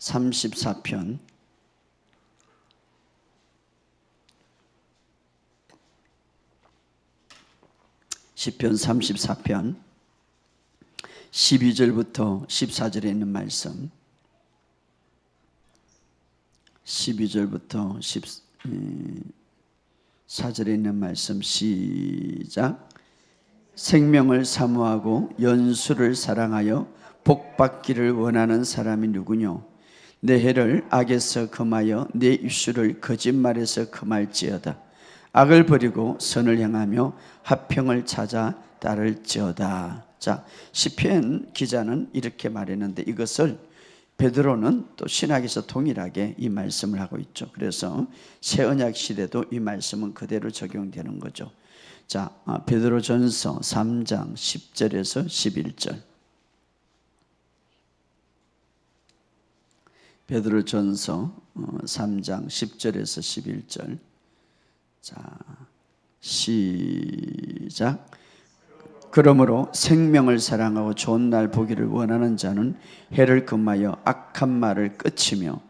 34편 시편 34편 12절부터 14절에 있는 말씀, 12절부터 14절에 있는 말씀 시작. 생명을 사모하고 연수를 사랑하여 복받기를 원하는 사람이 누구뇨? 내 혀를 악에서 금하여 내 입술을 거짓말에서 금할지어다. 악을 버리고 선을 향하며 화평을 찾아 따를지어다. 자, 시편 기자는 이렇게 말했는데 이것을 베드로는 또 신학에서 동일하게 이 말씀을 하고 있죠. 그래서 새 언약 시대도 이 말씀은 그대로 적용되는 거죠. 자, 베드로전서 3장 10절에서 11절. 베드로전서 3장 10절에서 11절. 자, 시작. 그러므로 생명을 사랑하고 좋은 날 보기를 원하는 자는 해를 금하여 악한 말을 끝이며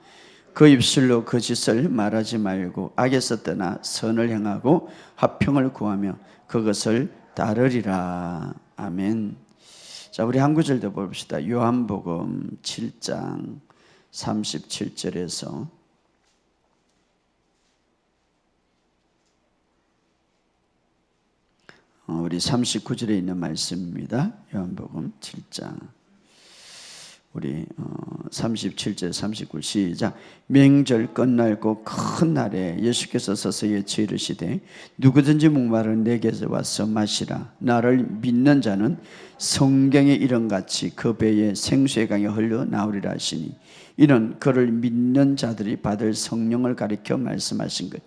그 입술로 거짓을 말하지 말고 악에서 떠나 선을 행하고 화평을 구하며 그것을 따르리라. 아멘. 자, 우리 한 구절 더 봅시다. 요한복음 7장 37절에서 우리 39절에 있는 말씀입니다. 요한복음 7장 우리 37절 39 시작. 명절 끝날고 큰 날에 예수께서 서서 예쳐 이르시되 누구든지 목마른 내게서 와서 마시라. 나를 믿는 자는 성경의 이름같이 그 배에 생수의 강이 흘러 나오리라 하시니 이는 그를 믿는 자들이 받을 성령을 가리켜 말씀하신 것.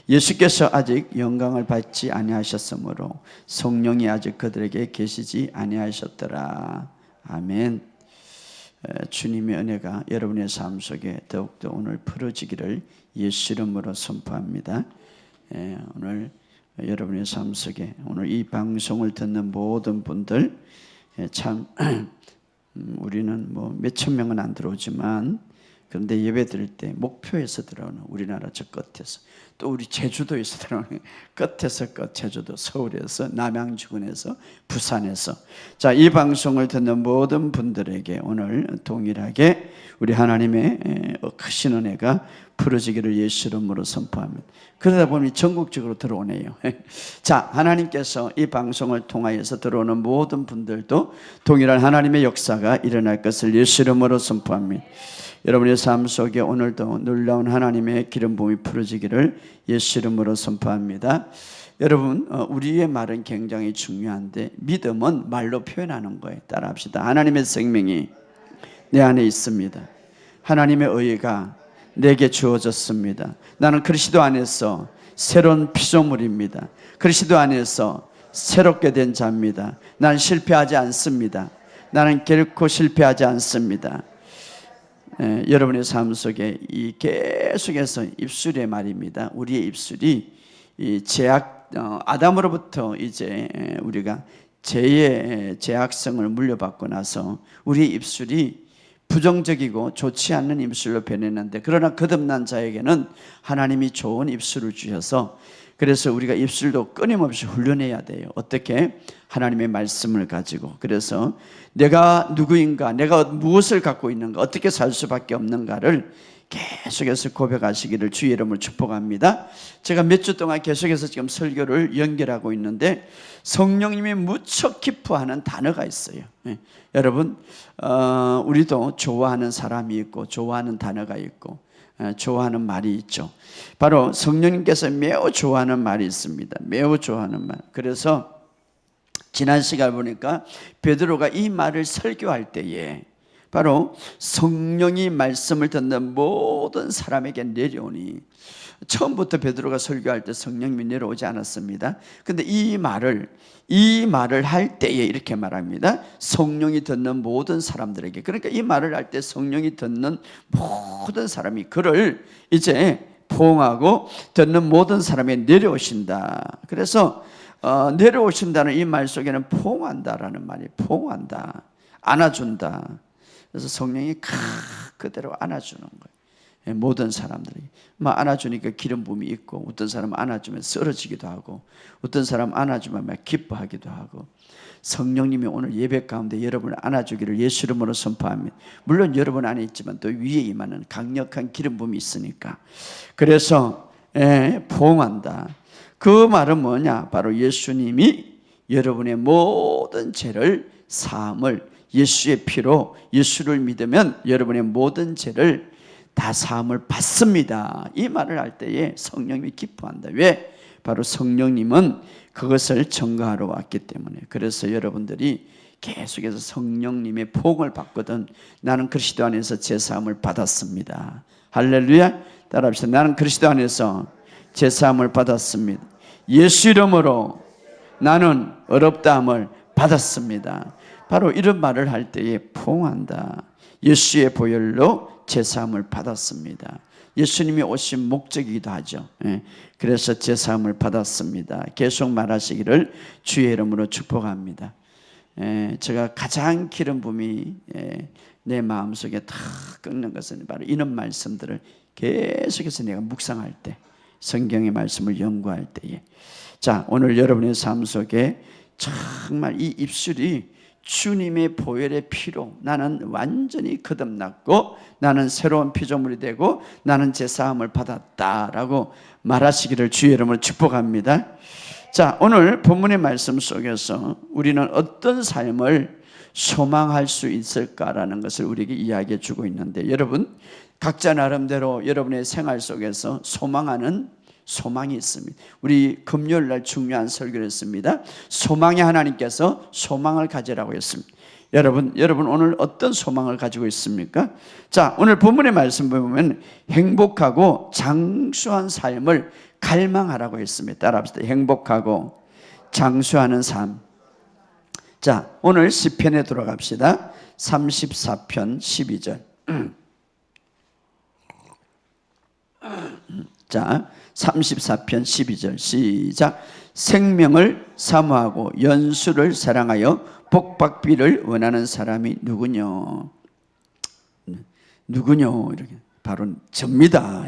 예수께서 아직 영광을 받지 아니하셨으므로 성령이 아직 그들에게 계시지 아니하셨더라. 아멘. 주님의 은혜가 여러분의 삶 속에 더욱더 오늘 풀어지기를 예수 이름으로 선포합니다. 오늘 여러분의 삶 속에 오늘 이 방송을 듣는 모든 분들 참 우리는 뭐 몇천 명은 안 들어오지만 그런데 예배 드릴 때 목표에서 들어오는 우리나라 저 끝에서 또 우리 제주도에서 들어오는 끝에서 끝 제주도 서울에서 남양주군에서 부산에서 자, 이 방송을 듣는 모든 분들에게 오늘 동일하게 우리 하나님의 크신 은혜가 풀어지기를 예수 이름으로 선포합니다. 그러다 보니 전국적으로 들어오네요. 자, 하나님께서 이 방송을 통하여서 들어오는 모든 분들도 동일한 하나님의 역사가 일어날 것을 예수 이름으로 선포합니다. 여러분의 삶 속에 오늘도 놀라운 하나님의 기름 부음이 풀어지기를 예수 이름으로 선포합니다. 여러분, 우리의 말은 굉장히 중요한데 믿음은 말로 표현하는 거예요. 따라합시다. 하나님의 생명이 내 안에 있습니다. 하나님의 의가 내게 주어졌습니다. 나는 그리스도 안에서 새로운 피조물입니다. 그리스도 안에서 새롭게 된 자입니다. 나는 실패하지 않습니다. 나는 결코 실패하지 않습니다. 여러분의 삶 속에 이 계속해서 입술의 말입니다. 우리의 입술이 이 아담으로부터 이제 우리가 죄의 죄악성을 물려받고 나서 우리의 입술이 부정적이고 좋지 않는 입술로 변했는데 그러나 거듭난 자에게는 하나님이 좋은 입술을 주셔서 그래서 우리가 입술도 끊임없이 훈련해야 돼요. 어떻게? 하나님의 말씀을 가지고. 그래서 내가 누구인가, 내가 무엇을 갖고 있는가, 어떻게 살 수밖에 없는가를 계속해서 고백하시기를 주의 이름으로 축복합니다. 제가 몇 주 동안 계속해서 지금 설교를 연결하고 있는데 성령님이 무척 기뻐하는 단어가 있어요. 여러분, 우리도 좋아하는 사람이 있고 좋아하는 단어가 있고 좋아하는 말이 있죠. 바로 성령님께서 매우 좋아하는 말이 있습니다. 매우 좋아하는 말. 그래서 지난 시간 보니까 베드로가 이 말을 설교할 때에 바로 성령이 말씀을 듣는 모든 사람에게 내려오니 처음부터 베드로가 설교할 때 성령님이 내려오지 않았습니다. 근데 이 말을 할 때에 이렇게 말합니다. 성령이 듣는 모든 사람들에게. 그러니까 이 말을 할 때 성령이 듣는 모든 사람이 그를 이제 포옹하고 듣는 모든 사람이 내려오신다. 그래서 내려오신다는 이 말 속에는 포옹한다라는 말이 포옹한다, 안아준다. 그래서 성령이 그대로 안아주는 거예요. 모든 사람들이 막 안아주니까 기름 부음이 있고, 어떤 사람은 안아주면 쓰러지기도 하고, 어떤 사람은 안아주면 막 기뻐하기도 하고. 성령님이 오늘 예배 가운데 여러분을 안아주기를 예수 이름으로 선포합니다. 물론 여러분 안에 있지만 또 위에 임하는 강력한 기름 부음이 있으니까. 그래서 포옹한다. 그 말은 뭐냐? 바로 예수님이 여러분의 모든 죄를 사함을, 예수의 피로, 예수를 믿으면 여러분의 모든 죄를 다 사함을 받습니다. 이 말을 할 때에 성령님이 기뻐한다. 왜? 바로 성령님은 그것을 증거하러 왔기 때문에. 그래서 여러분들이 계속해서 성령님의 포옹을 받거든. 나는 그리스도 안에서 제 사함을 받았습니다. 할렐루야. 따라합시다. 나는 그리스도 안에서 제 사함을 받았습니다. 예수 이름으로 나는 어렵다함을 받았습니다. 바로 이런 말을 할 때에 포옹한다. 예수의 보혈로 제사함을 받았습니다. 예수님이 오신 목적이기도 하죠. 그래서 제사함을 받았습니다. 계속 말하시기를 주의 이름으로 축복합니다. 제가 가장 기름 부음이 내 마음속에 다 끓는 것은 바로 이런 말씀들을 계속해서 내가 묵상할 때, 성경의 말씀을 연구할 때에. 자, 오늘 여러분의 삶 속에 정말 이 입술이 주님의 보혈의 피로 나는 완전히 거듭났고, 나는 새로운 피조물이 되고, 나는 제사함을 받았다라고 말하시기를 주의 이름으로 축복합니다. 자, 오늘 본문의 말씀 속에서 우리는 어떤 삶을 소망할 수 있을까라는 것을 우리에게 이야기해 주고 있는데, 여러분 각자 나름대로 여러분의 생활 속에서 소망하는 소망이 있습니다. 우리 금요일 날 중요한 설교를 했습니다. 소망의 하나님께서 소망을 가지라고 했습니다. 여러분 오늘 어떤 소망을 가지고 있습니까? 자, 오늘 본문의 말씀 보면 행복하고 장수한 삶을 갈망하라고 했습니다. 따라합시다. 행복하고 장수하는 삶. 자, 오늘 시편에 들어갑시다. 34편 12절. 자, 34편 12절 시작. 생명을 사모하고 연수를 사랑하여 복받기를 원하는 사람이 누구뇨? 누구뇨? 이렇게 바로 접니다.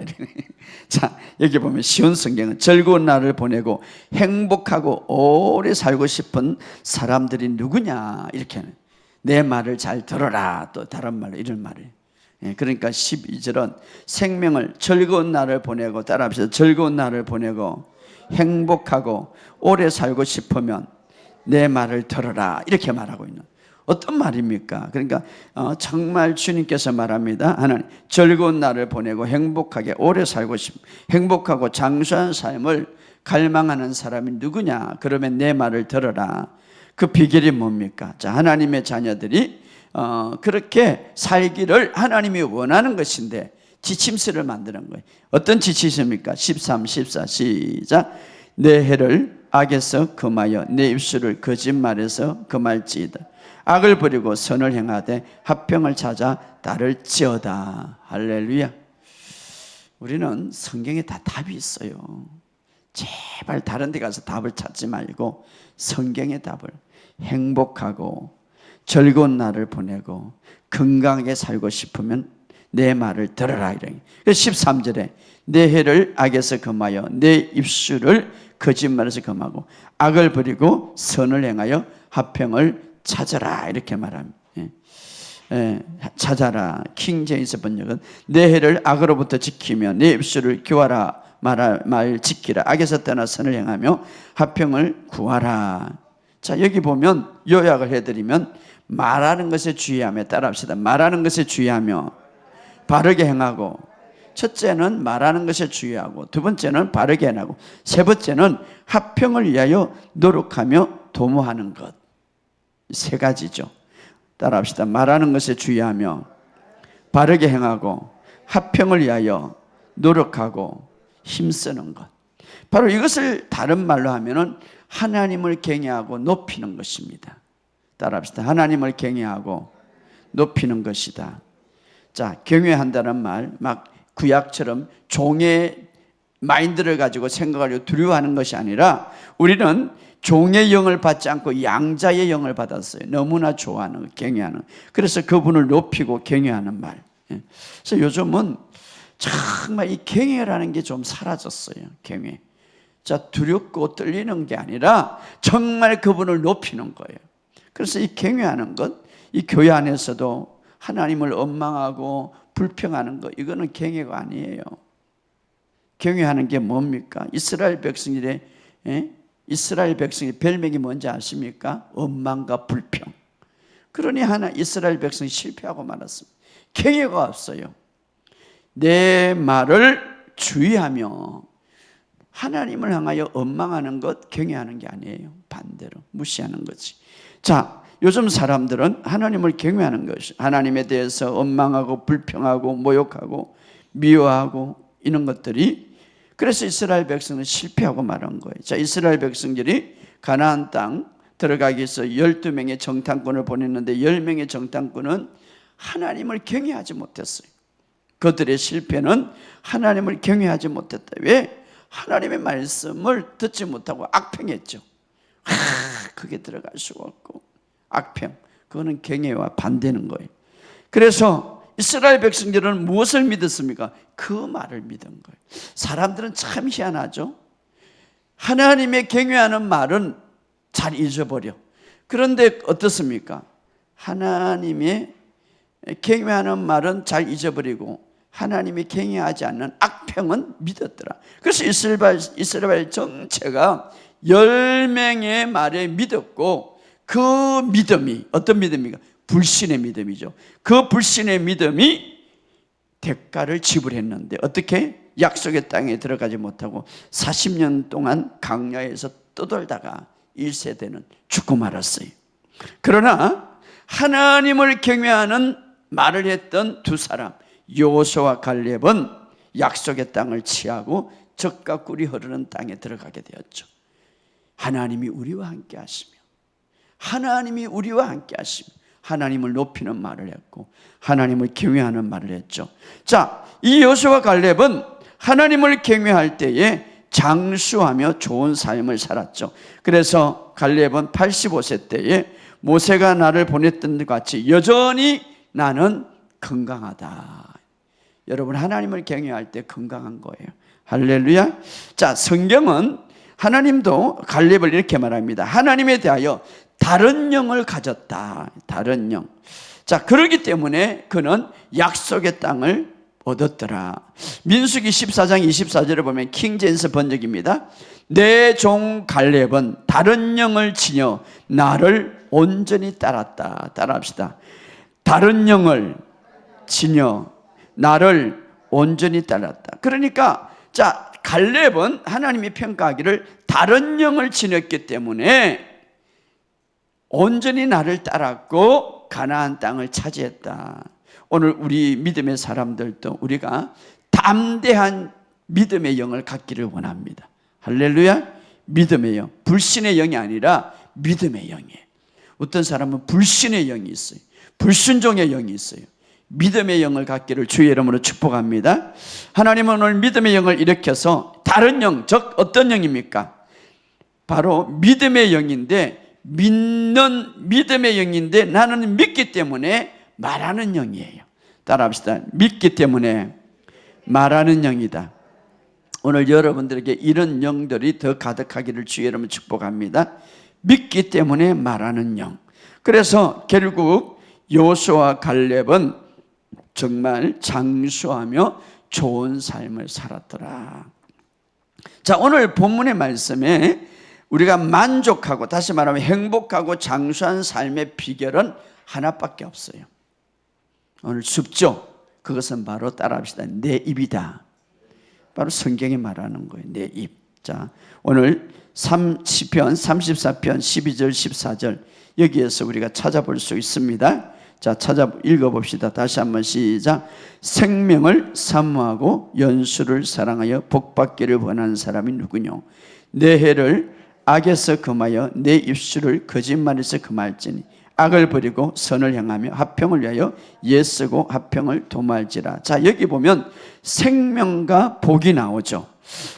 자, 여기 보면 쉬운 성경은 즐거운 날을 보내고 행복하고 오래 살고 싶은 사람들이 누구냐? 이렇게 내 말을 잘 들어라. 또 다른 말로 이런 말을. 그러니까 12절은 생명을 즐거운 날을 보내고, 따라합시다. 즐거운 날을 보내고 행복하고 오래 살고 싶으면 내 말을 들어라. 이렇게 말하고 있는 어떤 말입니까? 그러니까 정말 주님께서 말합니다. 하나님, 즐거운 날을 보내고 행복하게 오래 살고 행복하고 장수한 삶을 갈망하는 사람이 누구냐? 그러면 내 말을 들어라. 그 비결이 뭡니까? 자, 하나님의 자녀들이 그렇게 살기를 하나님이 원하는 것인데 지침서를 만드는 거예요. 어떤 지침입니까? 13, 14 시작. 내 혀를 악에서 금하여 내 입술을 거짓말에서 금할지이다. 악을 버리고 선을 행하되 화평을 찾아 따를지어다. 할렐루야. 우리는 성경에 다 답이 있어요. 제발 다른 데 가서 답을 찾지 말고 성경의 답을, 행복하고 즐거운 날을 보내고 건강하게 살고 싶으면 내 말을 들어라. 13절에 내 혀를 악에서 금하여 내 입술을 거짓말에서 금하고 악을 버리고 선을 행하여 화평을 찾아라. 이렇게 말합니다. 찾아라. 킹 제임스 번역은 내 혀를 악으로부터 지키며 내 입술을 교하라. 말 지키라. 악에서 떠나 선을 행하며 화평을 구하라. 자, 여기 보면 요약을 해드리면 말하는 것에 주의하며, 따라합시다. 말하는 것에 주의하며 바르게 행하고, 첫째는 말하는 것에 주의하고, 두 번째는 바르게 행하고, 세 번째는 화평을 위하여 노력하며 도모하는 것. 세 가지죠. 따라합시다. 말하는 것에 주의하며 바르게 행하고 화평을 위하여 노력하고 힘쓰는 것. 바로 이것을 다른 말로 하면은 하나님을 경외하고 높이는 것입니다. 따라합시다. 하나님을 경외하고 높이는 것이다. 자, 경외한다는 말, 막 구약처럼 종의 마인드를 가지고 생각하려고 두려워하는 것이 아니라 우리는 종의 영을 받지 않고 양자의 영을 받았어요. 너무나 좋아하는, 경외하는. 그래서 그분을 높이고 경외하는 말. 그래서 요즘은 정말 이 경외라는 게 좀 사라졌어요. 경외. 자, 두렵고 떨리는 게 아니라 정말 그분을 높이는 거예요. 그래서 이 경외하는 것, 이 교회 안에서도 하나님을 원망하고 불평하는 것, 이거는 경외가 아니에요. 경외하는 게 뭡니까? 이스라엘 백성들의 이스라엘 백성의 별명이 뭔지 아십니까? 원망과 불평. 그러니 이스라엘 백성이 실패하고 말았습니다. 경외가 없어요. 내 말을 주의하며 하나님을 향하여 원망하는 것, 경외하는 게 아니에요. 반대로 무시하는 거지. 자, 요즘 사람들은 하나님을 경외하는 것이, 하나님에 대해서 원망하고 불평하고 모욕하고 미워하고 이런 것들이, 그래서 이스라엘 백성은 실패하고 말한 거예요. 자, 이스라엘 백성들이 가나안 땅 들어가기 위해서 12명의 정탐꾼을 보냈는데 10명의 정탐꾼은 하나님을 경외하지 못했어요. 그들의 실패는 하나님을 경외하지 못했다. 왜? 하나님의 말씀을 듣지 못하고 악평했죠. 그게 들어갈 수가 없고, 악평, 그거는 경외와 반대는 거예요. 그래서 이스라엘 백성들은 무엇을 믿었습니까? 그 말을 믿은 거예요. 사람들은 참 희한하죠. 하나님의 경외하는 말은 잘 잊어버려. 그런데 어떻습니까? 하나님의 경외하는 말은 잘 잊어버리고 하나님이 경외하지 않는 악평은 믿었더라. 그래서 이스라엘 전체가 10명의 말에 믿었고, 그 믿음이 어떤 믿음입니까? 불신의 믿음이죠. 그 불신의 믿음이 대가를 지불했는데, 어떻게? 약속의 땅에 들어가지 못하고 40년 동안 광야에서 떠돌다가 1세대는 죽고 말았어요. 그러나 하나님을 경외하는 말을 했던 두 사람, 여호수아와 갈렙은 약속의 땅을 취하고 젖과 꿀이 흐르는 땅에 들어가게 되었죠. 하나님이 우리와 함께 하시며, 하나님이 우리와 함께 하시며 하나님을 높이는 말을 했고 하나님을 경외하는 말을 했죠. 자, 이 여호수아와 갈렙은 하나님을 경외할 때에 장수하며 좋은 삶을 살았죠. 그래서 갈렙은 85세 때에 모세가 나를 보냈던 것 같이 여전히 나는 건강하다. 여러분, 하나님을 경외할 때 건강한 거예요. 할렐루야. 자, 성경은 하나님도 갈렙을 이렇게 말합니다. 하나님에 대하여 다른 영을 가졌다. 다른 영. 자, 그렇기 때문에 그는 약속의 땅을 얻었더라. 민수기 14장 24절에 보면 킹제임스 번역입니다. 내 종 갈렙은 다른 영을 지녀 나를 온전히 따랐다. 따라합시다. 다른 영을 지녀 나를 온전히 따랐다. 그러니까 자, 갈렙은 하나님이 평가하기를 다른 영을 지녔기 때문에 온전히 나를 따랐고 가나안 땅을 차지했다. 오늘 우리 믿음의 사람들도 우리가 담대한 믿음의 영을 갖기를 원합니다. 할렐루야. 믿음의 영, 불신의 영이 아니라 믿음의 영이에요. 어떤 사람은 불신의 영이 있어요. 불순종의 영이 있어요. 믿음의 영을 갖기를 주의 이름으로 축복합니다. 하나님은 오늘 믿음의 영을 일으켜서 다른 영, 즉 어떤 영입니까? 바로 믿음의 영인데, 믿는 믿음의 영인데 나는 믿기 때문에 말하는 영이에요. 따라합시다. 믿기 때문에 말하는 영이다. 오늘 여러분들에게 이런 영들이 더 가득하기를 주의 이름으로 축복합니다. 믿기 때문에 말하는 영. 그래서 결국 여호수아와 갈렙은 정말 장수하며 좋은 삶을 살았더라. 자, 오늘 본문의 말씀에 우리가 만족하고, 다시 말하면 행복하고 장수한 삶의 비결은 하나밖에 없어요. 오늘 쉽죠? 그것은 바로 따라합시다. 내 입이다. 바로 성경이 말하는 거예요. 내 입. 자, 오늘 시편 34편 12절 14절 여기에서 우리가 찾아볼 수 있습니다. 자, 읽어봅시다. 다시 한번 시작. 생명을 사모하고 연수를 사랑하여 복받기를 원하는 사람이 누구뇨? 내 해를 악에서 금하여 내 입술을 거짓말에서 금할지니 악을 버리고 선을 향하며 화평을 위하여 예쓰고 화평을 도모할지라. 자, 여기 보면 생명과 복이 나오죠.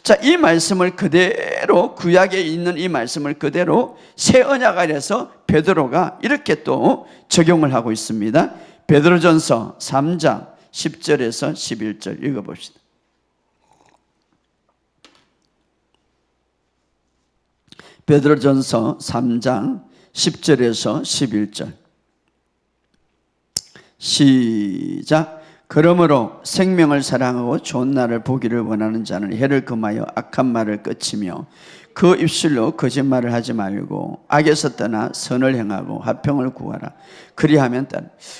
자, 이 말씀을 그대로, 구약에 있는 이 말씀을 그대로 새 언약 안에서 베드로가 이렇게 또 적용을 하고 있습니다. 베드로전서 3장 10절에서 11절 읽어봅시다. 베드로전서 3장 10절에서 11절 시작. 그러므로 생명을 사랑하고 좋은 날을 보기를 원하는 자는 해를 금하여 악한 말을 끊으며 그 입술로 거짓말을 하지 말고 악에서 떠나 선을 행하고 화평을 구하라. 그리하면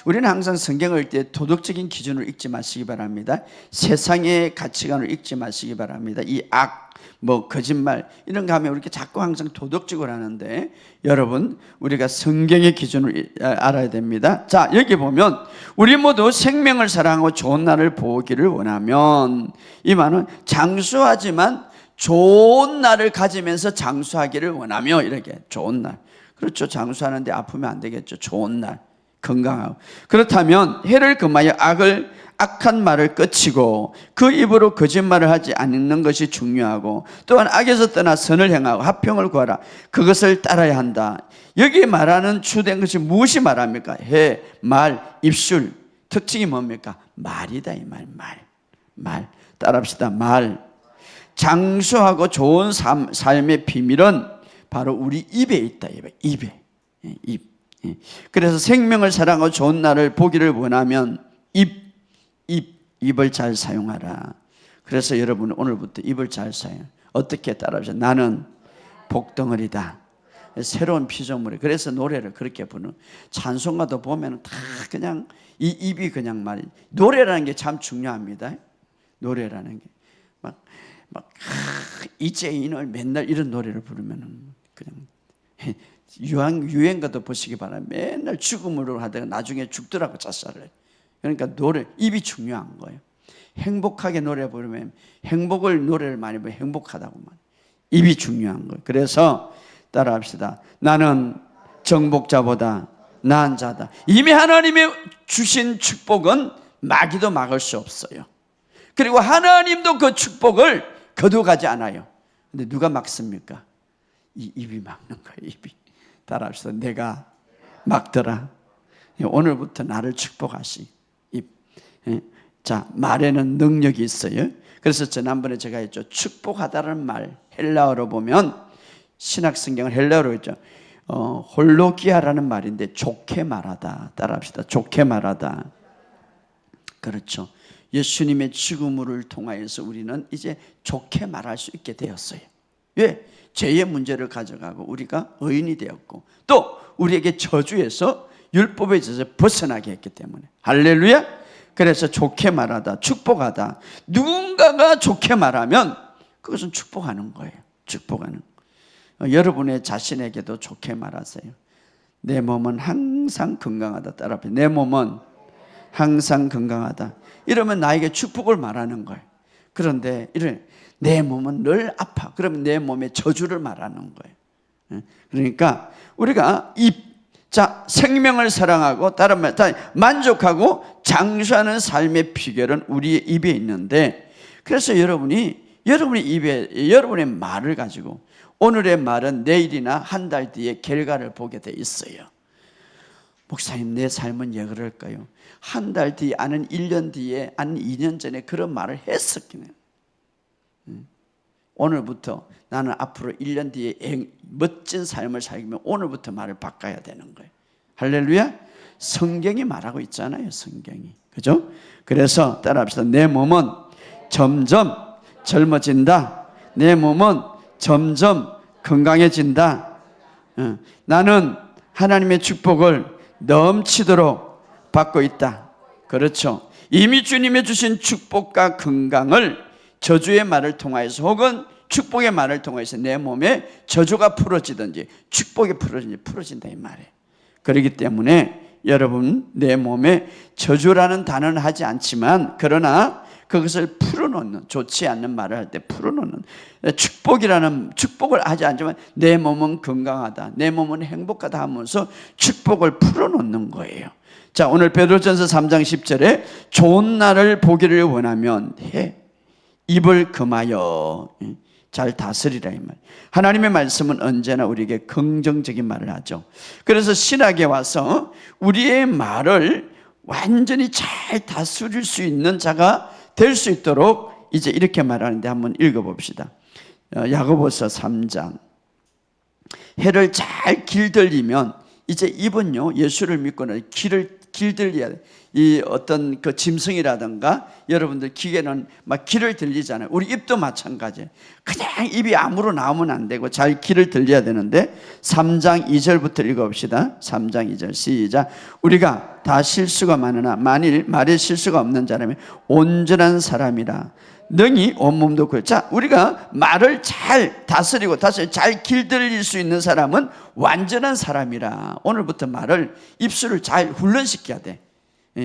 우리는 항상 성경을 읽을 때 도덕적인 기준을 읽지 마시기 바랍니다. 세상의 가치관을 읽지 마시기 바랍니다. 이 악, 거짓말 이런 거 하면 우리가 자꾸 항상 도덕적으로 하는데, 여러분 우리가 성경의 기준을 알아야 됩니다. 자, 여기 보면 우리 모두 생명을 사랑하고 좋은 날을 보기를 원하면, 이 말은 장수하지만 좋은 날을 가지면서 장수하기를 원하며, 이렇게 좋은 날. 그렇죠. 장수하는데 아프면 안 되겠죠. 좋은 날, 건강하고. 그렇다면 해를 금하여 악한 말을 끊치고 그 입으로 거짓말을 하지 않는 것이 중요하고, 또한 악에서 떠나 선을 행하고 화평을 구하라. 그것을 따라야 한다. 여기 말하는 주된 것이 무엇이 말합니까? 해, 말, 입술. 특징이 뭡니까? 말이다. 이 말. 따라합시다. 말. 장수하고 좋은 삶의 비밀은 바로 우리 입에 있다. 입에. 입. 그래서 생명을 사랑하고 좋은 날을 보기를 원하면 입을 잘 사용하라. 그래서 여러분 오늘부터 입을 잘 사용. 어떻게 따라하세요? 나는 복덩어리다. 새로운 피조물이. 그래서 노래를 그렇게 부르는, 찬송가도 보면 다 그냥 이 입이 그냥 말이. 노래라는 게 참 중요합니다. 노래라는 게 이재인을 맨날 이런 노래를 부르면은 그냥 유행가도 보시기 바랍니다. 맨날 죽음으로 하다가 나중에 죽더라고, 자살을. 그러니까 입이 중요한 거예요. 행복하게 노래 부르면 노래를 많이 부르면 행복하다고 말. 입이 중요한 거예요. 그래서 따라합시다. 나는 정복자보다 나은 자다. 이미 하나님이 주신 축복은 마귀도 막을 수 없어요. 그리고 하나님도 그 축복을 거두가지 않아요. 근데 누가 막습니까? 이 입이 막는 거예요. 입이. 따라합시다. 내가 막더라. 오늘부터 나를 축복하시. 입. 자, 말에는 능력이 있어요. 그래서 지난번에 제가 했죠. 축복하다는 말, 헬라어로 보면, 신약 성경을 헬라어로 했죠. 홀로기아라는 말인데 좋게 말하다. 따라합시다. 좋게 말하다. 그렇죠. 예수님의 죽음을 통하여서 우리는 이제 좋게 말할 수 있게 되었어요. 왜? 죄의 문제를 가져가고 우리가 의인이 되었고, 또 우리에게 저주에서 율법에 져서 벗어나게 했기 때문에. 할렐루야. 그래서 좋게 말하다, 축복하다. 누군가가 좋게 말하면 그것은 축복하는 거예요. 축복하는. 여러분의 자신에게도 좋게 말하세요. 내 몸은 항상 건강하다. 따라합시다. 내 몸은 항상 건강하다. 이러면 나에게 축복을 말하는 거예요. 그런데 내 몸은 늘 아파. 그러면 내 몸의 저주를 말하는 거예요. 그러니까 우리가 생명을 사랑하고 다른 말 만족하고 장수하는 삶의 비결은 우리의 입에 있는데, 그래서 여러분의 입에 여러분의 말을 가지고 오늘의 말은 내일이나 한 달 뒤에 결과를 보게 돼 있어요. 목사님, 내 삶은 왜 그럴까요? 한 달 뒤에, 아는 1년 뒤에, 아는 2년 전에 그런 말을 했었긴 해요. 오늘부터 나는 앞으로 1년 뒤에 멋진 삶을 살기면 오늘부터 말을 바꿔야 되는 거예요. 할렐루야. 성경이 말하고 있잖아요. 성경이. 그죠? 그래서 따라합시다. 내 몸은 점점 젊어진다. 내 몸은 점점 건강해진다. 나는 하나님의 축복을 넘치도록 받고 있다. 그렇죠. 이미 주님이 주신 축복과 건강을 저주의 말을 통하여서 혹은 축복의 말을 통해서 내 몸에 저주가 풀어지든지 축복이 풀어진다 이 말이에요. 그렇기 때문에 여러분, 내 몸에 저주라는 단어는 하지 않지만, 그러나 그것을 풀어놓는, 좋지 않는 말을 할 때 풀어놓는, 축복을 하지 않지만 내 몸은 건강하다, 내 몸은 행복하다 하면서 축복을 풀어놓는 거예요. 자, 오늘 베드로전서 3장 10절에 좋은 날을 보기를 원하면 입을 금하여 잘 다스리라 이 말. 하나님의 말씀은 언제나 우리에게 긍정적인 말을 하죠. 그래서 신학에 와서 우리의 말을 완전히 잘 다스릴 수 있는 자가 될 수 있도록 이제 이렇게 말하는데 한번 읽어봅시다. 야고보서 3장. 해를 잘 길들이면 이제 입은요, 예수를 믿고는 길들여야 돼. 이 어떤 그 짐승이라든가 여러분들 기계는 막 길을 들리잖아요. 우리 입도 마찬가지예요. 그냥 입이 암으로 나오면 안 되고 잘 길을 들려야 되는데 3장 2절부터 읽어봅시다. 3장 2절 시작. 우리가 다 실수가 많으나 만일 말에 실수가 없는 자라면 온전한 사람이라 능히 온몸도 그렇죠. 자, 우리가 말을 잘 다스리고 다시 잘 길들일 수 있는 사람은 완전한 사람이라. 오늘부터 말을 입술을 잘 훈련시켜야 돼.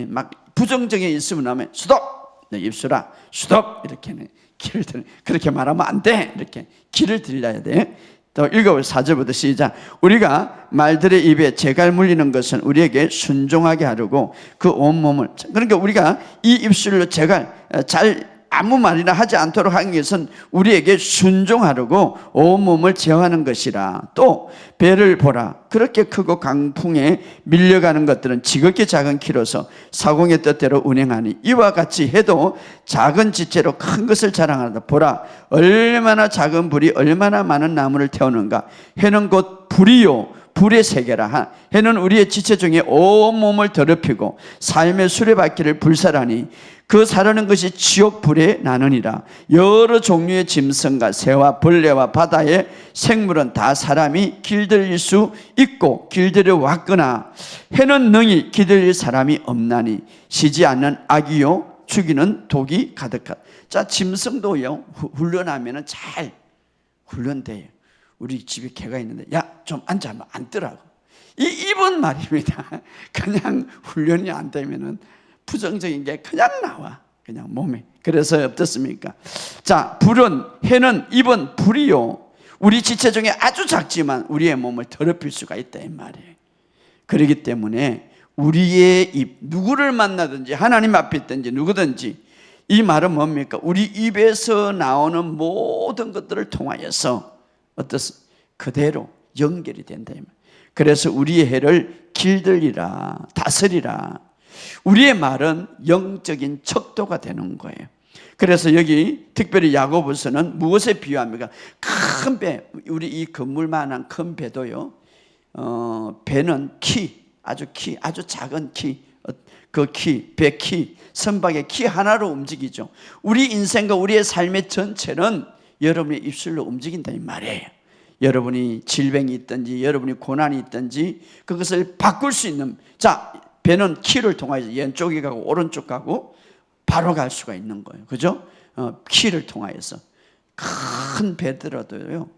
막 부정적인 있으면 하면 스톱, 네, 입술아 스톱 이렇게 길을 들 그렇게 말하면 안 돼. 이렇게 길을 들려야 돼. 또 읽어볼 4절부터 시작. 우리가 말들의 입에 재갈 물리는 것은 우리에게 순종하게 하려고 그 온몸을, 그러니까 우리가 이 입술로 재갈 잘 아무 말이나 하지 않도록 하는 것은 우리에게 순종하려고 온몸을 제어하는 것이라. 또 배를 보라. 그렇게 크고 강풍에 밀려가는 것들은 지극히 작은 키로서 사공의 뜻대로 운행하니 이와 같이 해도 작은 지체로 큰 것을 자랑하다. 보라, 얼마나 작은 불이 얼마나 많은 나무를 태우는가. 해는 곧 불이요 불의 세계라. 해는 우리의 지체 중에 온몸을 더럽히고 삶의 수레바퀴를 불살하니 그 사르는 것이 지옥 불에 나느니라. 여러 종류의 짐승과 새와 벌레와 바다의 생물은 다 사람이 길들일 수 있고 길들여 왔거나 해는 능히 길들일 사람이 없나니 쉬지 않는 악이요 죽이는 독이 가득하다. 자, 짐승도요 훈련하면 잘 훈련돼요. 우리 집에 개가 있는데 야, 좀 앉아 하면 앉더라고. 이 입은 말입니다. 그냥 훈련이 안 되면은 부정적인 게 그냥 나와. 그냥 몸에. 그래서 어떻습니까? 자, 불은, 해는, 입은 불이요. 우리 지체 중에 아주 작지만 우리의 몸을 더럽힐 수가 있다 이 말이에요. 그렇기 때문에 우리의 입, 누구를 만나든지 하나님 앞에 있든지 누구든지 이 말은 뭡니까? 우리 입에서 나오는 모든 것들을 통하여서 어떻습니까? 그대로 연결이 된다 이 말. 그래서 우리의 해를 길들이라, 다스리라. 우리의 말은 영적인 척도가 되는 거예요. 그래서 여기 특별히 야고보서는 무엇에 비유합니까? 큰 배, 우리 이 건물만한 큰 배도요. 배는 아주 작은 그 배 키, 선박의 키 하나로 움직이죠. 우리 인생과 우리의 삶의 전체는 여러분의 입술로 움직인다 이 말이에요. 여러분이 질병이 있든지 여러분이 고난이 있든지 그것을 바꿀 수 있는, 자, 배는 키를 통하여서 왼쪽이 가고 오른쪽 가고 바로 갈 수가 있는 거예요. 그죠? 키를 통하여서 큰 배더라도요,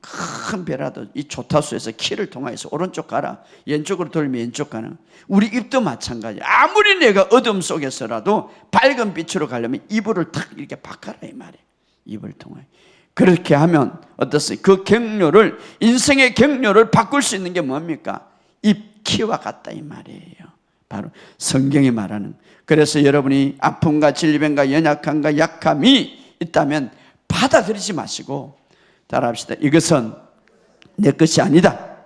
큰 배라도 이 조타수에서 키를 통하여서 오른쪽 가라, 왼쪽으로 돌면 왼쪽 가는. 우리 입도 마찬가지. 아무리 내가 어둠 속에서라도 밝은 빛으로 가려면 이불을 탁 이렇게 바꿔라 이 말이에요. 입을 통하여. 그렇게 하면 어떻습니까? 그 경로를, 인생의 경로를 바꿀 수 있는 게 뭡니까? 입 키와 같다 이 말이에요. 바로 성경이 말하는. 그래서 여러분이 아픔과 질병과 연약함과 약함이 있다면 받아들이지 마시고 따라합시다. 이것은 내 것이 아니다.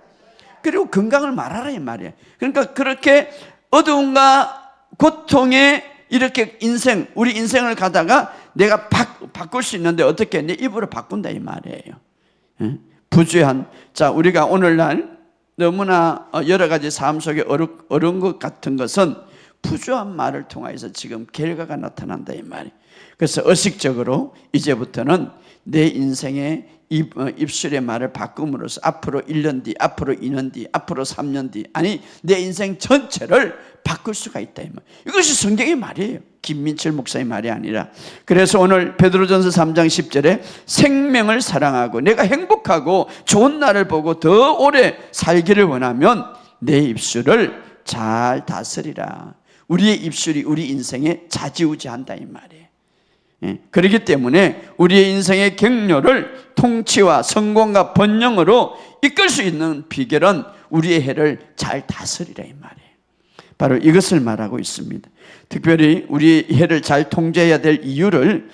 그리고 건강을 말하라 이 말이에요. 그러니까 그렇게 어두움과 고통에 이렇게 우리 인생을 가다가 내가 바꿀 수 있는데 어떻게 내 입으로 바꾼다 이 말이에요. 부주한. 자, 우리가 오늘날 너무나 여러 가지 삶 속에 어려운 것 같은 것은 부주한 말을 통해서 지금 결과가 나타난다 이 말이에요. 그래서 의식적으로 이제부터는 내 인생의 입술의 말을 바꿈으로써 앞으로 1년 뒤, 앞으로 2년 뒤, 앞으로 3년 뒤, 아니 내 인생 전체를 바꿀 수가 있다 이 말. 이것이 성경의 말이에요. 김민철 목사의 말이 아니라. 그래서 오늘 베드로전서 3장 10절에 생명을 사랑하고 내가 행복하고 좋은 날을 보고 더 오래 살기를 원하면 내 입술을 잘 다스리라. 우리의 입술이 우리 인생에 좌지우지한다 이 말이에요. 그렇기 때문에 우리의 인생의 경로를 통치와 성공과 번영으로 이끌 수 있는 비결은 우리의 해를 잘 다스리라 이 말이에요. 바로 이것을 말하고 있습니다. 특별히 우리 해를 잘 통제해야 될 이유를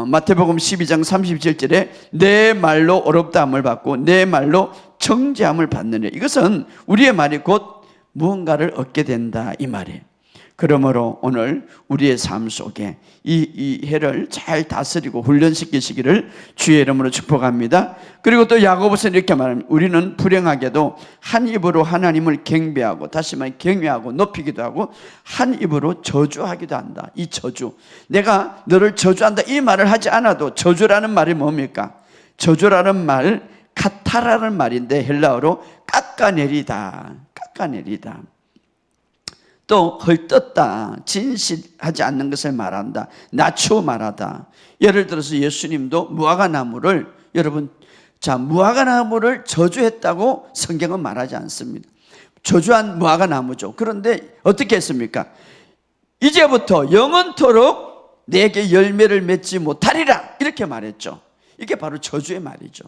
마태복음 12장 37절에 내 말로 어렵다함을 받고 내 말로 정죄함을 받느냐. 이것은 우리의 말이 곧 무언가를 얻게 된다 이 말이에요. 그러므로 오늘 우리의 삶 속에 이 해를 잘 다스리고 훈련시키시기를 주의 이름으로 축복합니다. 그리고 또 야고보서는 이렇게 말합니다. 우리는 불행하게도 한 입으로 하나님을 경배하고, 다시 말해 경외하고 높이기도 하고, 한 입으로 저주하기도 한다. 이 저주, 내가 너를 저주한다 이 말을 하지 않아도 저주라는 말이 뭡니까? 저주라는 말 카타라는 말인데 헬라어로 깎아내리다, 깎아내리다. 또 헐떴다, 진실하지 않는 것을 말한다, 낮추어 말하다. 예를 들어서 예수님도 무화과나무를, 여러분, 자, 무화과나무를 저주했다고 성경은 말하지 않습니다. 저주한 무화과나무죠. 그런데 어떻게 했습니까? 이제부터 영원토록 내게 열매를 맺지 못하리라, 이렇게 말했죠. 이게 바로 저주의 말이죠.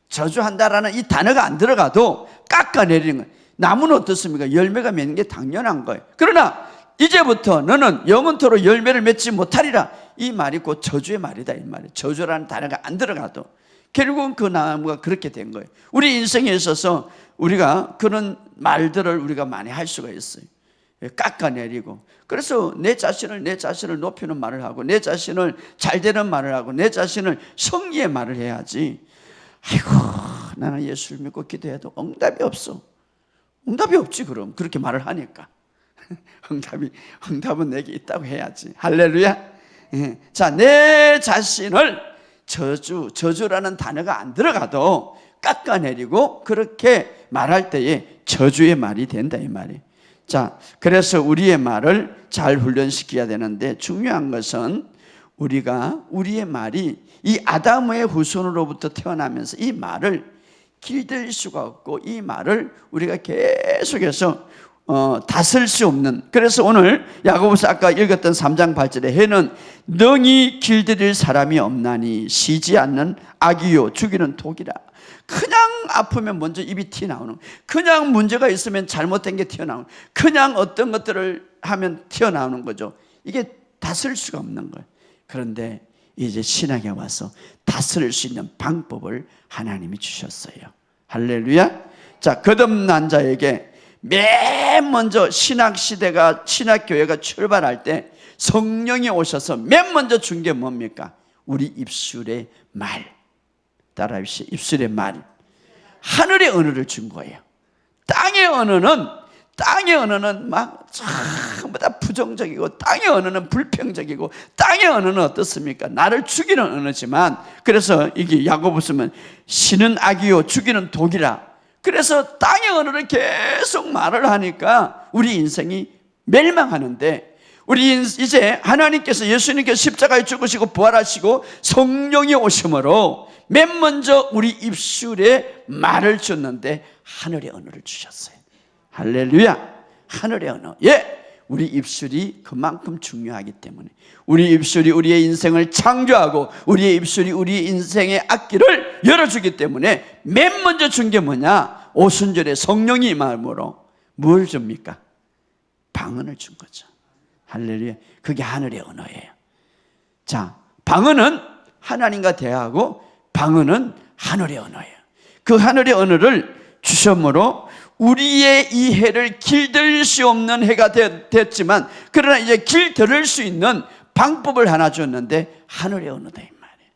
저주한다라는 이 단어가 안 들어가도 깎아내리는 거예요. 나무는 어떻습니까? 열매가 맺는 게 당연한 거예요. 그러나 이제부터 너는 영원토록 열매를 맺지 못하리라, 이 말이 곧 저주의 말이다, 이 말이에요. 저주라는 단어가 안 들어가도 결국은 그 나무가 그렇게 된 거예요. 우리 인생에 있어서 우리가 그런 말들을 우리가 많이 할 수가 있어요. 깎아내리고, 그래서 내 자신을 높이는 말을 하고, 내 자신을 잘 되는 말을 하고, 내 자신을 성리의 말을 해야지. 아이고, 나는 예수를 믿고 기도해도 응답이 없어. 응답이 없지. 그럼 그렇게 말을 하니까 응답은 내게 있다고 해야지. 할렐루야. 자, 내 자신을 저주라는 단어가 안 들어가도 깎아내리고 그렇게 말할 때에 저주의 말이 된다, 이 말이. 자, 그래서 우리의 말을 잘 훈련시켜야 되는데, 중요한 것은 우리의 말이 이 아담의 후손으로부터 태어나면서 이 말을 길들일 수가 없고, 이 말을 우리가 계속해서 다스릴 수 없는, 그래서 오늘 야고보서 아까 읽었던 3장 8절에 해는 능히 길들일 사람이 없나니 쉬지 않는 악이요 죽이는 독이라. 그냥 아프면 먼저 입이 튀어나오는, 그냥 문제가 있으면 잘못된 게 튀어나오는, 그냥 어떤 것들을 하면 튀어나오는 거죠. 이게 다스릴 수가 없는 거예요. 그런데 이제 신학에 와서 다스릴 수 있는 방법을 하나님이 주셨어요. 할렐루야. 자, 거듭난 자에게 맨 먼저 신학시대가, 신학교회가 출발할 때 성령이 오셔서 맨 먼저 준 게 뭡니까? 우리 입술의 말. 따라합시다. 입술의 말. 하늘의 언어를 준 거예요. 땅의 언어는 막 전부 다 부정적이고, 땅의 언어는 불평적이고, 땅의 언어는 어떻습니까? 나를 죽이는 언어지만, 그래서 이게 야고보서는 신은 악이요 죽이는 독이라. 그래서 땅의 언어를 계속 말을 하니까 우리 인생이 멸망하는데, 우리 이제 하나님께서, 예수님께서 십자가에 죽으시고 부활하시고 성령이 오심으로 맨 먼저 우리 입술에 말을 줬는데 하늘의 언어를 주셨어요. 할렐루야. 하늘의 언어. 예, 우리 입술이 그만큼 중요하기 때문에, 우리 입술이 우리의 인생을 창조하고 우리의 입술이 우리 인생의 앞길을 열어주기 때문에 맨 먼저 준 게 뭐냐? 오순절에 성령이 임함으로 뭘 줍니까? 방언을 준 거죠. 할렐루야. 그게 하늘의 언어예요. 자, 방언은 하나님과 대화하고, 방언은 하늘의 언어예요. 그 하늘의 언어를 주셨으므로 우리의 이 해를 길들일 수 없는 해가 됐지만, 그러나 이제 길들일 수 있는 방법을 하나 줬는데 하늘의 언어다, 이 말이에요.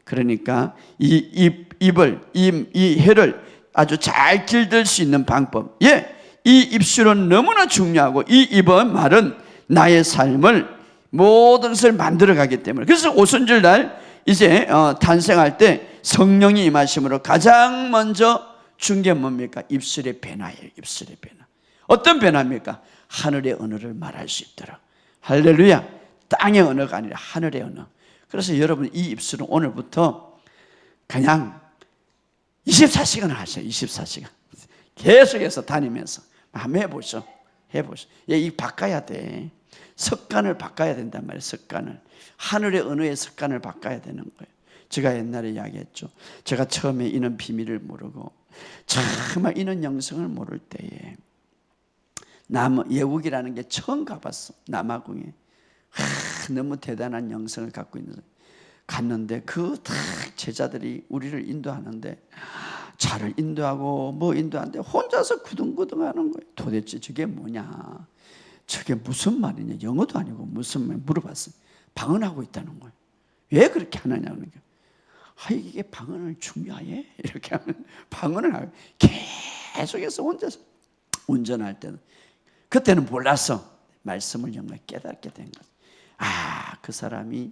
그러니까 이 해를 아주 잘 길들 수 있는 방법. 예, 이 입술은 너무나 중요하고, 이 입은 말은 나의 삶을 모든 것을 만들어가기 때문에, 그래서 오순절 날 이제 탄생할 때 성령이 임하심으로 가장 먼저 준 게 뭡니까? 입술의 변화예요. 입술의 변화. 어떤 변화입니까? 하늘의 언어를 말할 수 있도록. 할렐루야. 땅의 언어가 아니라 하늘의 언어. 그래서 여러분, 이 입술은 오늘부터 그냥 24시간 하세요. 24시간 계속해서 다니면서 한번 해보죠. 예, 이 바꿔야 돼. 습관을 바꿔야 된단 말이에요. 습관을. 하늘의 언어의 습관을 바꿔야 되는 거예요. 제가 옛날에 이야기했죠. 제가 처음에 이는 비밀을 모르고 정말 이는 영성을 모를 때에 예국이라는 게 처음 가봤어. 남아공에. 너무 대단한 영성을 갖고 있는, 갔는데 그 다 제자들이 우리를 인도하는데, 차를 인도하고 뭐 인도하는데 혼자서 구둥구둥 하는 거예요. 도대체 저게 뭐냐? 저게 무슨 말이냐, 영어도 아니고 무슨 말 물어봤어요. 방언하고 있다는 거예요. 왜 그렇게 하느냐 그러니까, 이게 방언을 중요해? 이렇게 하면 방언을 하고 계속해서 혼자서 운전할 때는, 그때는 몰랐어. 말씀을 정말 깨닫게 된 거죠. 그 사람이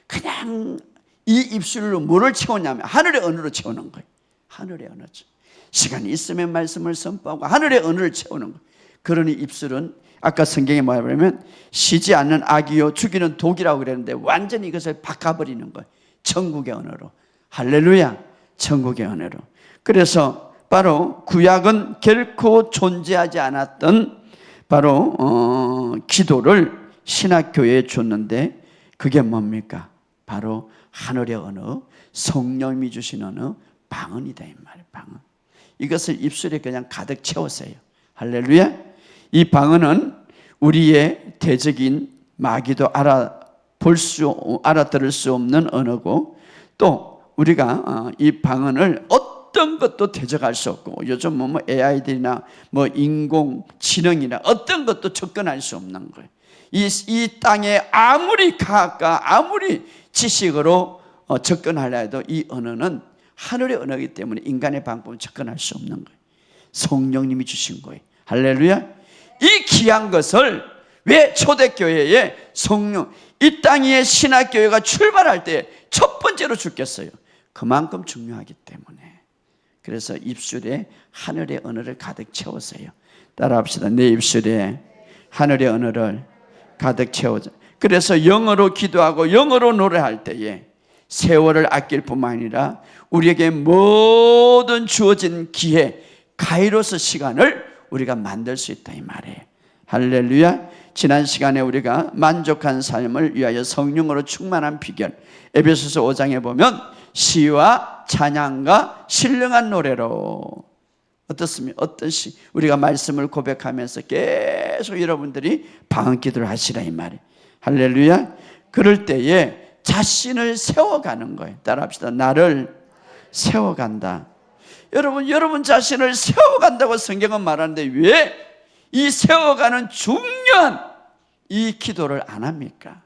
그냥 이 입술로 뭐를 채우냐면 하늘의 언어로 채우는 거예요. 하늘의 언어죠. 시간이 있으면 말씀을 선포하고 하늘의 언어를 채우는 거예요. 그러니 입술은 아까 성경에 뭐냐면 쉬지 않는 악이요 죽이는 독이라고 그랬는데 완전히 이것을 바꿔버리는 거예요. 천국의 언어로. 할렐루야. 천국의 언어로. 그래서 바로 구약은 결코 존재하지 않았던 바로 기도를 신학교에 줬는데, 그게 뭡니까? 바로 하늘의 언어, 성령님이 주신 언어, 방언이다 이 말이에요. 방언. 이것을 입술에 그냥 가득 채웠어요. 할렐루야. 이 방언은 우리의 대적인 마귀도 알아들을 수 없는 언어고, 또 우리가 이 방언을 어떤 것도 대적할 수 없고, 요즘 뭐 AI들이나 뭐 인공지능이나 어떤 것도 접근할 수 없는 거예요. 이 땅에 아무리 과학과 아무리 지식으로 접근하려 해도 이 언어는 하늘의 언어이기 때문에 인간의 방법은 접근할 수 없는 거예요. 성령님이 주신 거예요. 할렐루야. 이 귀한 것을 왜 초대교회에 성령, 이 땅 위에 신학교회가 출발할 때 첫 번째로 죽겠어요? 그만큼 중요하기 때문에. 그래서 입술에 하늘의 언어를 가득 채웠어요. 따라합시다. 내 입술에 하늘의 언어를 가득 채워줘. 그래서 영어로 기도하고 영어로 노래할 때에 세월을 아낄 뿐만 아니라 우리에게 모든 주어진 기회, 카이로스 시간을 우리가 만들 수 있다 이 말이에요. 할렐루야. 지난 시간에 우리가 만족한 삶을 위하여 성령으로 충만한 비결, 에베소서 5장에 보면 시와 찬양과 신령한 노래로, 어떻습니까? 어떤 시, 우리가 말씀을 고백하면서 계속 여러분들이 방언 기도를 하시라 이 말이에요. 할렐루야. 그럴 때에 자신을 세워가는 거예요. 따라합시다. 나를 세워간다. 여러분 자신을 세워간다고 성경은 말하는데 왜 이 세워가는 중요한 이 기도를 안 합니까?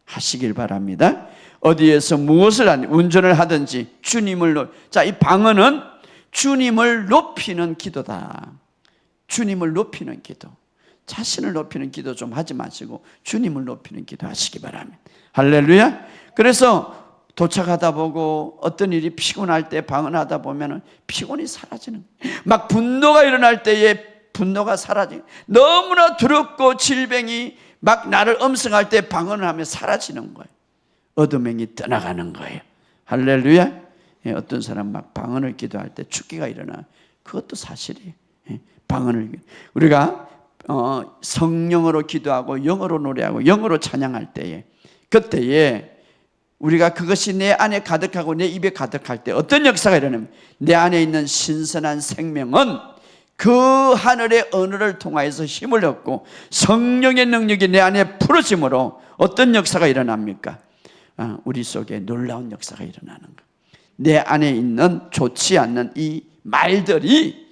하시길 바랍니다. 어디에서 무엇을 운전을 하든지 주님을 이 방언은 주님을 높이는 기도다. 주님을 높이는 기도. 자신을 높이는 기도 좀 하지 마시고 주님을 높이는 기도 하시기 바랍니다. 할렐루야. 그래서 도착하다 보고 어떤 일이 피곤할 때 방언하다 보면 피곤이 사라지는, 막 분노가 일어날 때에 분노가 사라지는, 너무나 두렵고 질병이 막 나를 엄습할 때 방언을 하면 사라지는 거예요. 어둠행이 떠나가는 거예요. 할렐루야. 어떤 사람 막 방언을 기도할 때 축기가 일어나, 그것도 사실이에요. 방언을 우리가 성령으로 기도하고 영어로 노래하고 영어로 찬양할 때에, 그때에 우리가 그것이 내 안에 가득하고 내 입에 가득할 때 어떤 역사가 일어나면, 내 안에 있는 신선한 생명은 그 하늘의 언어를 통하여서 힘을 얻고 성령의 능력이 내 안에 풀어짐으로 어떤 역사가 일어납니까? 우리 속에 놀라운 역사가 일어나는 것. 내 안에 있는 좋지 않는 이 말들이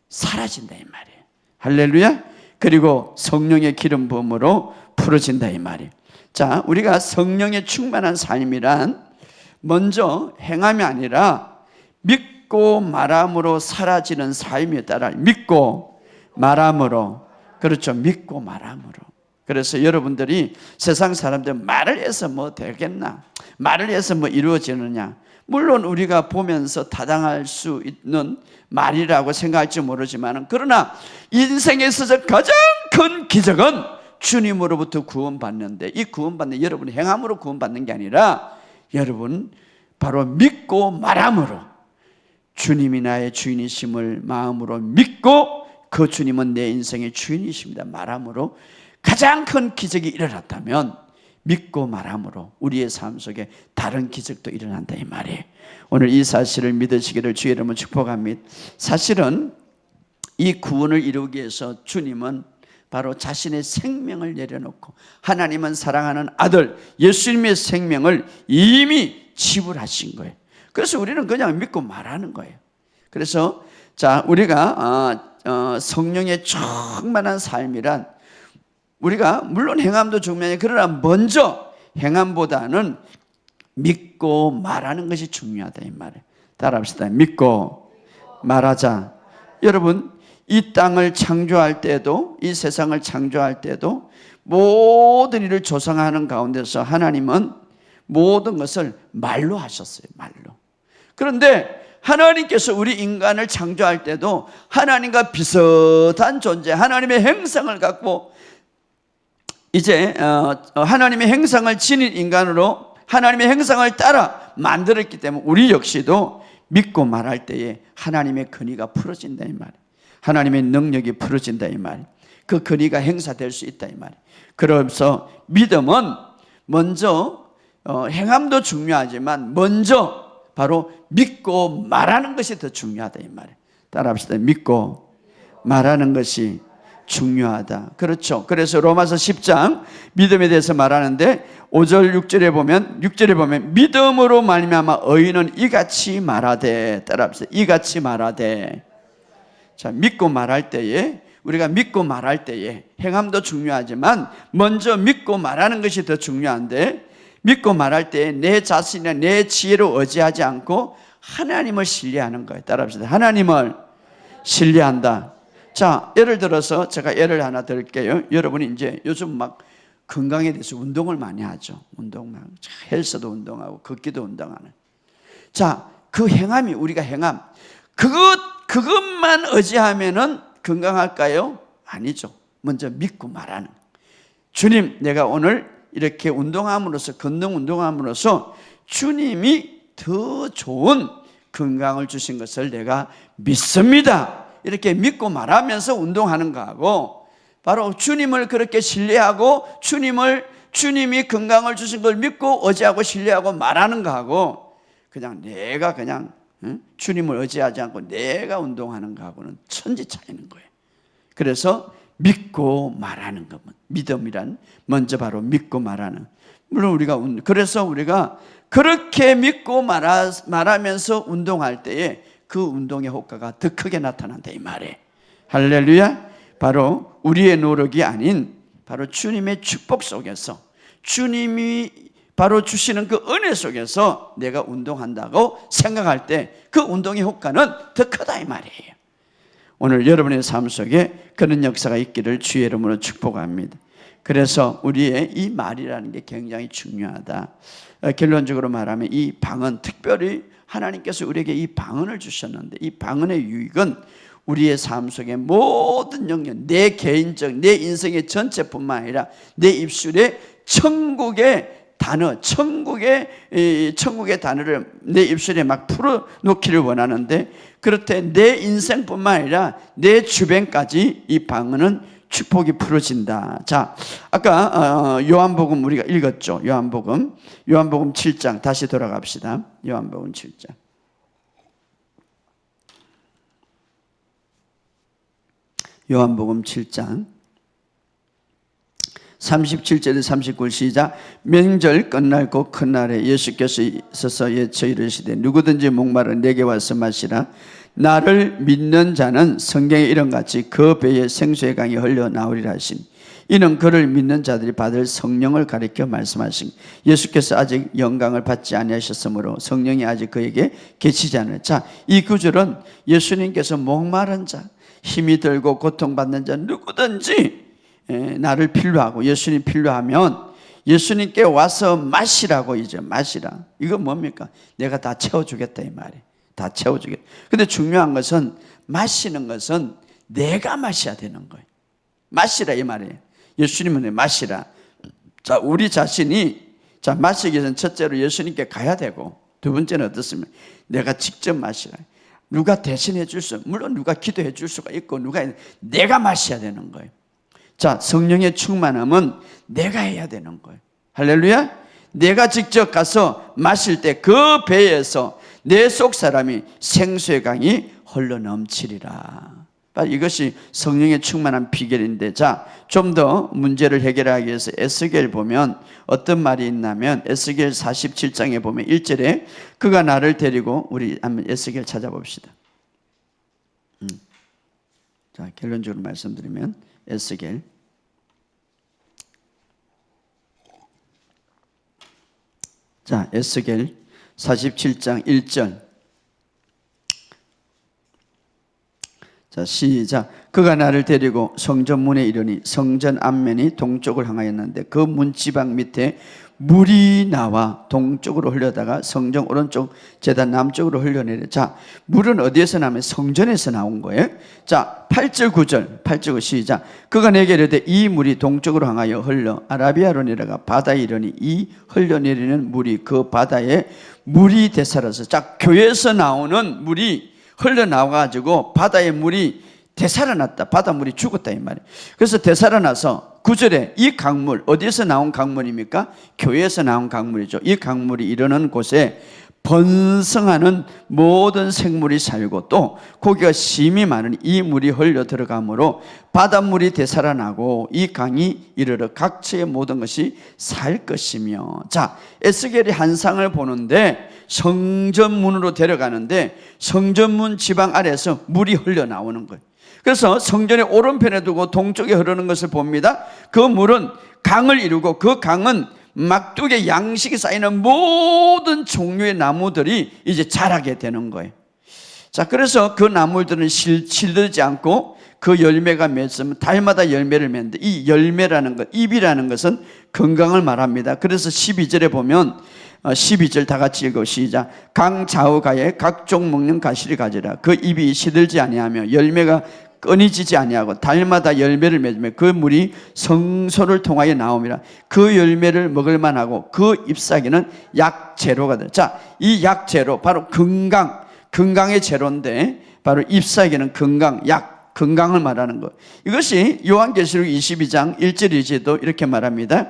사라진다 이 말이에요. 할렐루야. 그리고 성령의 기름 부음으로 풀어진다 이 말이에요. 자, 우리가 성령의 충만한 삶이란 먼저 행함이 아니라 믿고 말함으로 사라지는 삶에 따라, 믿고 말함으로, 그렇죠, 믿고 말함으로. 그래서 여러분들이 세상 사람들 말을 해서 뭐 되겠나, 말을 해서 뭐 이루어지느냐, 물론 우리가 보면서 타당할 수 있는 말이라고 생각할지 모르지만, 그러나 인생에 있어서 가장 큰 기적은 주님으로부터 구원받는데, 이 구원받는 여러분 행함으로 구원받는 게 아니라 여러분 바로 믿고 말함으로, 주님이 나의 주인이심을 마음으로 믿고 그 주님은 내 인생의 주인이십니다 말함으로 가장 큰 기적이 일어났다면, 믿고 말함으로 우리의 삶 속에 다른 기적도 일어난다 이 말이에요. 오늘 이 사실을 믿으시기를 주의 이름으로 축복합니다. 사실은 이 구원을 이루기 위해서 주님은 바로 자신의 생명을 내려놓고, 하나님은 사랑하는 아들 예수님의 생명을 이미 지불하신 거예요. 그래서 우리는 그냥 믿고 말하는 거예요. 그래서 자, 우리가 성령의 충만한 삶이란 우리가 물론 행함도 중요해요. 그러나 먼저 행함보다는 믿고 말하는 것이 중요하다 이 말이에요. 따라합시다. 믿고 말하자. 여러분, 이 땅을 창조할 때도, 이 세상을 창조할 때도 모든 일을 조성하는 가운데서 하나님은 모든 것을 말로 하셨어요. 말로. 그런데 하나님께서 우리 인간을 창조할 때도 하나님과 비슷한 존재, 하나님의 형상을 갖고 이제 하나님의 형상을 지닌 인간으로 하나님의 형상을 따라 만들었기 때문에 우리 역시도 믿고 말할 때에 하나님의 근위가 풀어진다 이 말이에요. 하나님의 능력이 풀어진다 이 말이에요. 그 근위가 행사될 수 있다 이 말이에요. 그래서 믿음은 먼저 행함도 중요하지만 먼저 바로 믿고 말하는 것이 더 중요하다 이 말이에요. 따라합시다. 믿고 말하는 것이 중요하다. 그렇죠. 그래서 로마서 10장 믿음에 대해서 말하는데 5절 6절에 보면 믿음으로 말미암아 의인은 이같이 말하되, 따라합시다. 이같이 말하되. 자, 믿고 말할 때에, 우리가 믿고 말할 때에 행함도 중요하지만 먼저 믿고 말하는 것이 더 중요한데, 믿고 말할 때 내 자신이나 내 지혜로 의지하지 않고 하나님을 신뢰하는 거예요. 따라합시다. 하나님을 신뢰한다. 자, 예를 들어서 제가 예를 하나 들을게요. 여러분이 이제 요즘 막 건강에 대해서 운동을 많이 하죠. 운동만, 헬스도 운동하고 걷기도 운동하는. 자, 그 행함이, 우리가 행함, 그것만 의지하면은 건강할까요? 아니죠. 먼저 믿고 말하는. 주님, 내가 오늘 이렇게 운동함으로써, 걷는 운동함으로써 주님이 더 좋은 건강을 주신 것을 내가 믿습니다. 이렇게 믿고 말하면서 운동하는 거하고, 바로 주님을 그렇게 신뢰하고 주님이 건강을 주신 걸 믿고 의지하고 신뢰하고 말하는 거하고, 그냥 내가 주님을 의지하지 않고 내가 운동하는 거하고는 천지 차이는 거예요. 그래서 믿고 말하는 것, 믿음이란 먼저 바로 믿고 말하는. 물론 그래서 우리가 그렇게 믿고 말하면서 운동할 때에 그 운동의 효과가 더 크게 나타난다 이 말이에요. 할렐루야. 바로 우리의 노력이 아닌 바로 주님의 축복 속에서, 주님이 바로 주시는 그 은혜 속에서 내가 운동한다고 생각할 때 그 운동의 효과는 더 크다 이 말이에요. 오늘 여러분의 삶 속에 그런 역사가 있기를 주의 이름으로 축복합니다. 그래서 우리의 이 말이라는 게 굉장히 중요하다. 결론적으로 말하면 이 방언, 특별히 하나님께서 우리에게 이 방언을 주셨는데, 이 방언의 유익은 우리의 삶 속의 모든 영역, 내 개인적, 내 인생의 전체뿐만 아니라 내 입술에 천국의 단어, 천국의 단어를 내 입술에 막 풀어놓기를 원하는데, 그렇대 내 인생뿐만 아니라 내 주변까지 이 방언은 축복이 풀어진다. 자, 아까 요한복음 우리가 읽었죠. 요한복음 7장 다시 돌아갑시다. 요한복음 7장. 요한복음 7장 37절에 39절 시작. 명절 끝날고 큰 날에 예수께서 서서 예쳐 이르시되 누구든지 목마르 내게 와서 마시라. 나를 믿는 자는 성경에 이런같이 그 배에 생수의 강이 흘러나오리라 하신. 이는 그를 믿는 자들이 받을 성령을 가리켜 말씀하신. 예수께서 아직 영광을 받지 아니하셨으므로 성령이 아직 그에게 계시지 않을. 자, 이 구절은 예수님께서 목마른 자, 힘이 들고 고통받는 자 누구든지 나를 필요하고 예수님 필요하면 예수님께 와서 마시라고, 이제 마시라. 이거 뭡니까? 내가 다 채워주겠다 이 말이에요. 다 채워주겠다. 근데 중요한 것은 마시는 것은 내가 마셔야 되는 거예요. 마시라 이 말이에요. 예수님은 마시라. 자, 우리 자신이 마시기 위해서는 첫째로 예수님께 가야 되고, 두 번째는 어떻습니까? 내가 직접 마시라. 누가 대신해 줄 수, 물론 누가 기도해 줄 수가 있고 내가 마셔야 되는 거예요. 자, 성령의 충만함은 내가 해야 되는 거예요. 할렐루야. 내가 직접 가서 마실 때 그 배에서 내 속 사람이 생수의 강이 흘러 넘치리라. 이것이 성령의 충만한 비결인데, 자, 좀 더 문제를 해결하기 위해서 에스겔 보면 어떤 말이 있냐면, 에스겔 47장에 보면 1절에 그가 나를 데리고, 우리 한번 에스겔 찾아봅시다. 자, 결론적으로 말씀드리면 에스겔 자, 에스겔 47장 1절. 자, 시작. 그가 나를 데리고 성전 문에 이르니 성전 앞면이 동쪽을 향하였는데 그 문지방 밑에 물이 나와 동쪽으로 흘러다가 성전 오른쪽 제단 남쪽으로 흘러내려. 자, 물은 어디에서 나면 성전에서 나온 거예요. 자, 8절 9절 8절 9 시작. 그가 내게 이르되 이 물이 동쪽으로 향하여 흘러 아라비아로 내려가 바다에 이르니 이 흘러내리는 물이 그 바다에 물이 되살아서. 자, 교회에서 나오는 물이 흘러나와가지고 바다의 물이 되살아났다. 바닷물이 죽었다 이 말이에요. 그래서 되살아나서 9절에 이 강물, 어디에서 나온 강물입니까? 교회에서 나온 강물이죠. 이 강물이 이르는 곳에 번성하는 모든 생물이 살고 또 고기가 심히 많으니 이 물이 흘러 들어가므로 바닷물이 되살아나고 이 강이 이르러 각처의 모든 것이 살 것이며. 자, 에스겔이 한 상을 보는데 성전문으로 데려가는데 성전문 지방 아래에서 물이 흘러나오는 거예요. 그래서 성전의 오른편에 두고 동쪽에 흐르는 것을 봅니다. 그 물은 강을 이루고 그 강은 막두개 양식이 쌓이는 모든 종류의 나무들이 이제 자라게 되는 거예요. 자, 그래서 그 나무들은 실들지 않고 그 열매가 맺으면 달마다 열매를 맺는데 이 열매라는 것, 잎이라는 것은 건강을 말합니다. 그래서 12절에 보면 12절 다 같이 읽어 시작. 강 좌우가에 각종 먹는 가시를 가지라. 그 잎이 시들지 아니하며 열매가 끊이지지 아니하고 달마다 열매를 맺으며 그 물이 성소를 통하여 나옵니다. 그 열매를 먹을 만하고 그 잎사귀는 약재료가 돼. 자, 이 약재료 바로 건강의 재료인데 바로 잎사귀는 건강, 건강을 말하는 것. 이것이 요한계시록 22장 1절 2절도 이렇게 말합니다.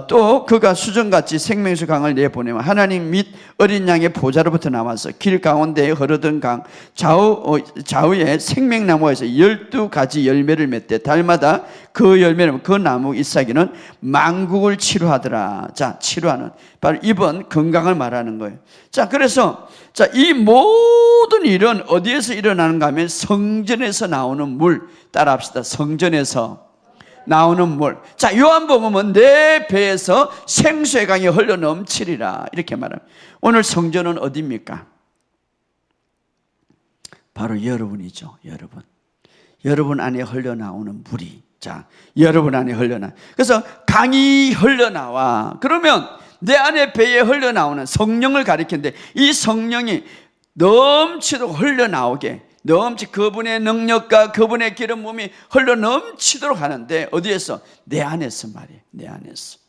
또 그가 수정같이 생명수 강을 내보내면 하나님 및 어린 양의 보좌로부터 나와서 길 가운데에 흐르던 강 좌우에 생명나무에서 12가지 열매를 맺되 달마다 그 열매는 그 나무 잎사귀는 만국을 치료하더라. 자, 치료하는 바로 이번 건강을 말하는 거예요. 자, 그래서 자, 이 모든 일은 어디에서 일어나는가 하면 성전에서 나오는 물. 따라합시다. 성전에서 나오는 물. 자, 요한복음은 내 배에서 생수의 강이 흘러 넘치리라 이렇게 말합니다. 오늘 성전은 어디입니까? 바로 여러분이죠. 여러분 안에 흘러나오는 물이. 자, 여러분 안에 흘러나. 그래서 강이 흘러나와. 그러면 내 안에 배에 흘러나오는 성령을 가리키는데 이 성령이 넘치도록 흘러나오게 그분의 능력과 그분의 기름 부음이 흘러 넘치도록 하는데 어디에서? 내 안에서 말이에요. 내 안에서.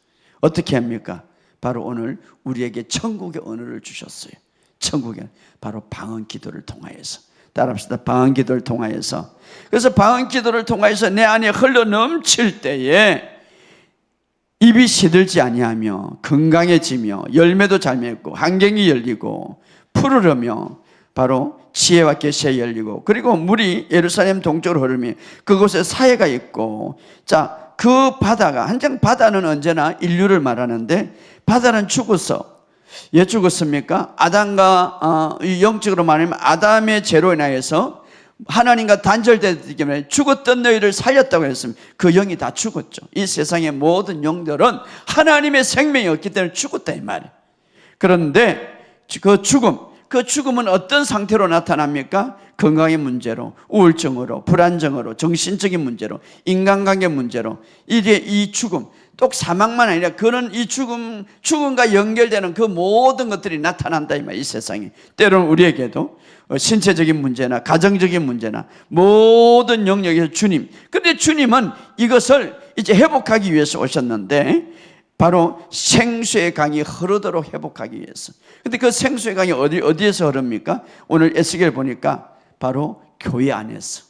어떻게 합니까? 바로 오늘 우리에게 천국의 언어를 주셨어요. 천국의 바로 방언 기도를 통하여서. 따라합시다. 방언 기도를 통하여서. 그래서 방언 기도를 통하여서 내 안에 흘러 넘칠 때에 입이 시들지 아니하며 건강해지며 열매도 잘 맺고 환경이 열리고 푸르르며 바로 지혜와 계시에 열리고 그리고 물이 예루살렘 동쪽으로 흐르며 그곳에 사해가 있고. 자, 그 바다가 한정 바다는 언제나 인류를 말하는데 바다는 죽었어. 왜 죽었습니까? 아담과 영적으로 말하면 아담의 죄로 인하여서 하나님과 단절되기 때문에 죽었던 너희를 살렸다고 했습니다. 그 영이 다 죽었죠. 이 세상의 모든 영들은 하나님의 생명이 없기 때문에 죽었다 이 말이에요. 그런데 그 죽음은 어떤 상태로 나타납니까? 건강의 문제로, 우울증으로, 불안정으로, 정신적인 문제로, 인간관계 문제로. 이게 이 죽음, 또 사망만 아니라 그는 이 죽음과 연결되는 그 모든 것들이 나타난다 이 말이에요. 이 세상에. 때로는 우리에게도 신체적인 문제나 가정적인 문제나 모든 영역에서 주님. 그런데 주님은 이것을 이제 회복하기 위해서 오셨는데 바로 생수의 강이 흐르도록 회복하기 위해서. 그런데 그 생수의 강이 어디에서 흐릅니까? 오늘 에스겔 보니까 바로 교회 안에서.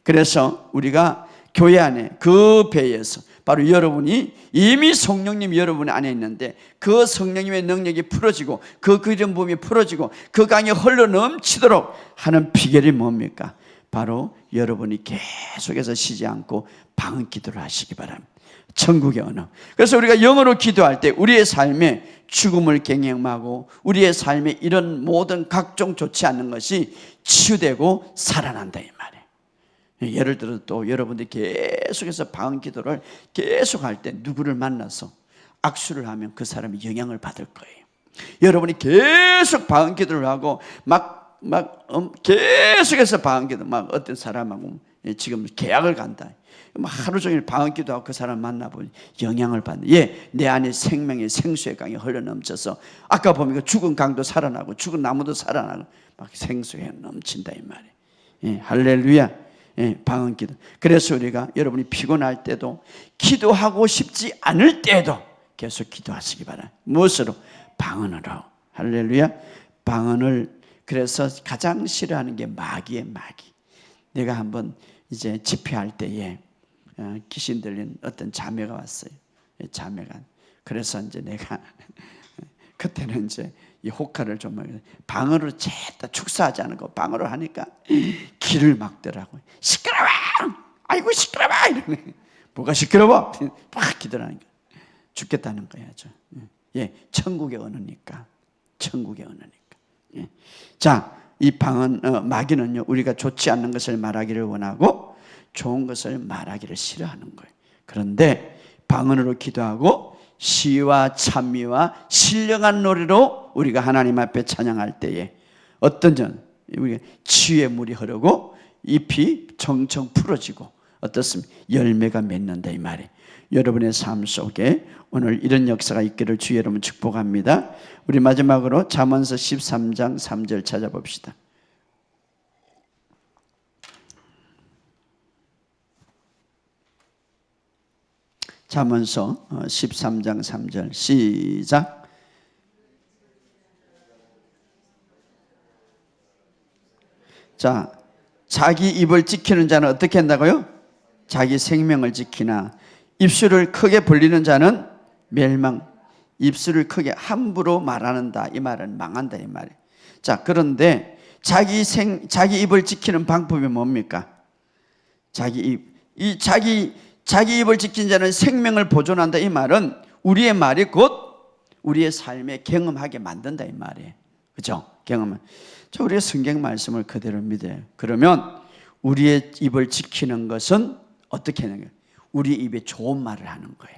그래서 우리가 교회 안에 그 배에서 바로 여러분이 이미 성령님 여러분 안에 있는데 그 성령님의 능력이 풀어지고 그 기름 부음이 풀어지고 그 강이 흘러 넘치도록 하는 비결이 뭡니까? 바로 여러분이 계속해서 쉬지 않고 방언 기도를 하시기 바랍니다. 천국의 언어. 그래서 우리가 영어로 기도할 때 우리의 삶에 죽음을 경영하고 우리의 삶에 이런 모든 각종 좋지 않는 것이 치유되고 살아난다 이 말이에요. 예를 들어 또 여러분들이 계속해서 방언 기도를 계속할 때 누구를 만나서 악수를 하면 그 사람이 영향을 받을 거예요. 여러분이 계속 방언 기도를 하고 계속해서 방언 기도, 어떤 사람하고 지금 계약을 간다, 하루 종일 방언 기도하고 그 사람 만나보니 영향을 받는, 내 안에 생명의 생수의 강이 흘러넘쳐서 아까 보면 죽은 강도 살아나고 죽은 나무도 살아나고 막 생수에 넘친다 이 말이에요. 할렐루야. 방언 기도. 그래서 우리가 여러분이 피곤할 때도, 기도하고 싶지 않을 때도 계속 기도하시기 바랍니다. 무엇으로? 방언으로. 할렐루야. 방언을, 그래서 가장 싫어하는 게 마귀의 마귀. 내가 한번 이제 집회할 때에 귀신 들린 어떤 자매가 왔어요. 자매가. 그래서 이제 내가 그때는 이제 이 호카를 좀 방언으로 죄다 축사하지 않은 거 방언으로 하니까 기를 막더라고요. 시끄러워! 아이고 시끄러워! 이러네. 뭐가 시끄러워? 막 기도하니까 죽겠다는 거야. 천국의 언어니까. 천국의 언어니까. 자, 이 방언, 마귀는요, 우리가 좋지 않는 것을 말하기를 원하고 좋은 것을 말하기를 싫어하는 거예요. 그런데 방언으로 기도하고 시와 찬미와 신령한 노래로 우리가 하나님 앞에 찬양할 때에 어떤 우리가 치유의 물이 흐르고 잎이 청청 풀어지고 어떻습니까? 열매가 맺는다 이 말이에요. 여러분의 삶 속에 오늘 이런 역사가 있기를 주 여러분 축복합니다. 우리 마지막으로 잠언서 13장 3절 찾아봅시다. 잠언서 13장 3절 시작. 자, 자기 입을 지키는 자는 어떻게 한다고요? 자기 생명을 지키나 입술을 크게 벌리는 자는 멸망. 입술을 크게 함부로 말하는다 이 말은 망한다 이 말이에요. 자, 그런데 자기 입을 지키는 방법이 뭡니까? 자기 입을 지킨 자는 생명을 보존한다 이 말은 우리의 말이 곧 우리의 삶에 경험하게 만든다 이 말이에요. 그죠? 경험은. 자, 우리의 성경 말씀을 그대로 믿어요. 그러면 우리의 입을 지키는 것은 어떻게 하는 거예요? 우리 입에 좋은 말을 하는 거예요.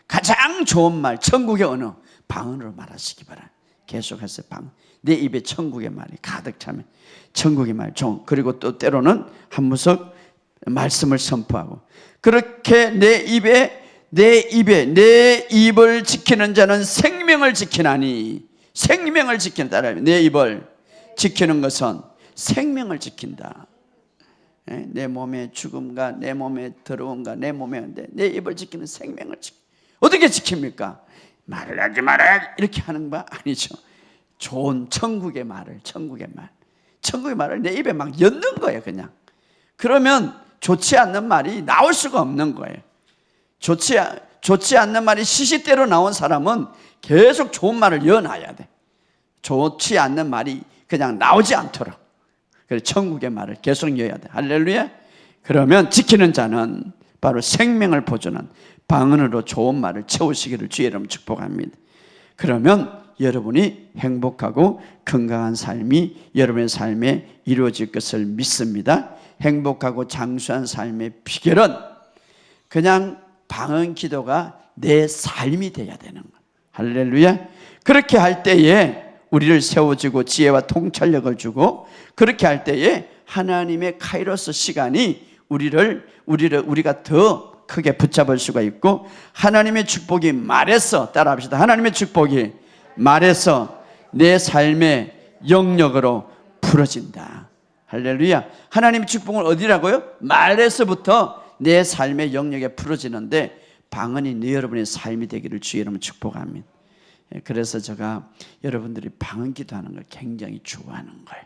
가장 좋은 말, 천국의 언어, 방언으로 말하시기 바랍니다. 계속해서 방언. 내 입에 천국의 말이 가득 차면 천국의 말, 그리고 또 때로는 한 무석 말씀을 선포하고, 그렇게 내 입을 지키는 자는 생명을 지키나니, 생명을 지키는 따라하면 내 입을 지키는 것은 생명을 지킨다. 내 몸에 죽음과 내 몸에 더러움과 내 몸에 내 입을 지키는 생명을 어떻게 지킵니까? 말을 하지 말아야 이렇게 하는 거 아니죠. 좋은 천국의 말을, 천국의 말을 내 입에 막 엿는 거예요. 그냥. 그러면 좋지 않는 말이 나올 수가 없는 거예요. 좋지 않는 말이 시시때로 나온 사람은 계속 좋은 말을 여놔야 돼. 좋지 않는 말이 그냥 나오지 않도록. 그래서 천국의 말을 계속 여야 돼. 할렐루야. 그러면 지키는 자는 바로 생명을 보존한 방언으로 좋은 말을 채우시기를 주의 이름으로 축복합니다. 그러면 여러분이 행복하고 건강한 삶이 여러분의 삶에 이루어질 것을 믿습니다. 행복하고 장수한 삶의 비결은 그냥 방언 기도가 내 삶이 되어야 되는 거예요. 할렐루야. 그렇게 할 때에 우리를 세워주고 지혜와 통찰력을 주고, 그렇게 할 때에 하나님의 카이로스 시간이 우리가 더 크게 붙잡을 수가 있고, 하나님의 축복이 말해서, 따라합시다. 하나님의 축복이 말해서 내 삶의 영역으로 풀어진다. 할렐루야. 하나님의 축복은 어디라고요? 말에서부터 내 삶의 영역에 풀어지는데, 방언이 네 여러분의 삶이 되기를 주의 이름으로 축복합니다. 그래서 제가 여러분들이 방언 기도하는 걸 굉장히 좋아하는 거예요.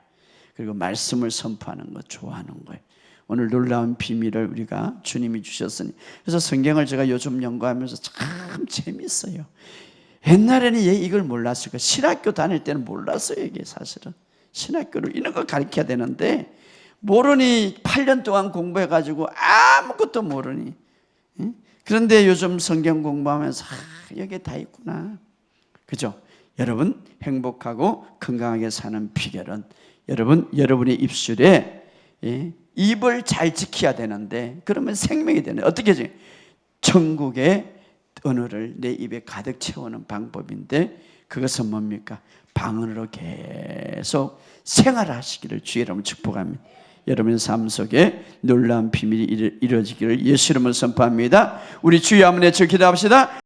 그리고 말씀을 선포하는 거 좋아하는 거예요. 오늘 놀라운 비밀을 우리가 주님이 주셨으니, 그래서 성경을 제가 요즘 연구하면서 참 재밌어요. 옛날에는 이걸 몰랐을 거예요. 신학교 다닐 때는 몰랐어요. 이게 사실은 신학교를 이런 걸 가르쳐야 되는데 모르니 8년 동안 공부해가지고 아무것도 모르니. 그런데 요즘 성경 공부하면서 여기에 다 있구나. 그죠? 여러분 행복하고 건강하게 사는 비결은 여러분의 입술에 입을 잘 지켜야 되는데, 그러면 생명이 되는, 어떻게 해요? 천국의 언어를 내 입에 가득 채우는 방법인데 그것은 뭡니까? 방언으로 계속 생활하시기를 주의 이름으로 축복합니다. 여러분 삶 속에 놀라운 비밀이 이루어지기를 예수 이름으로 선포합니다. 우리 주여 한번 외쳐 기도합시다.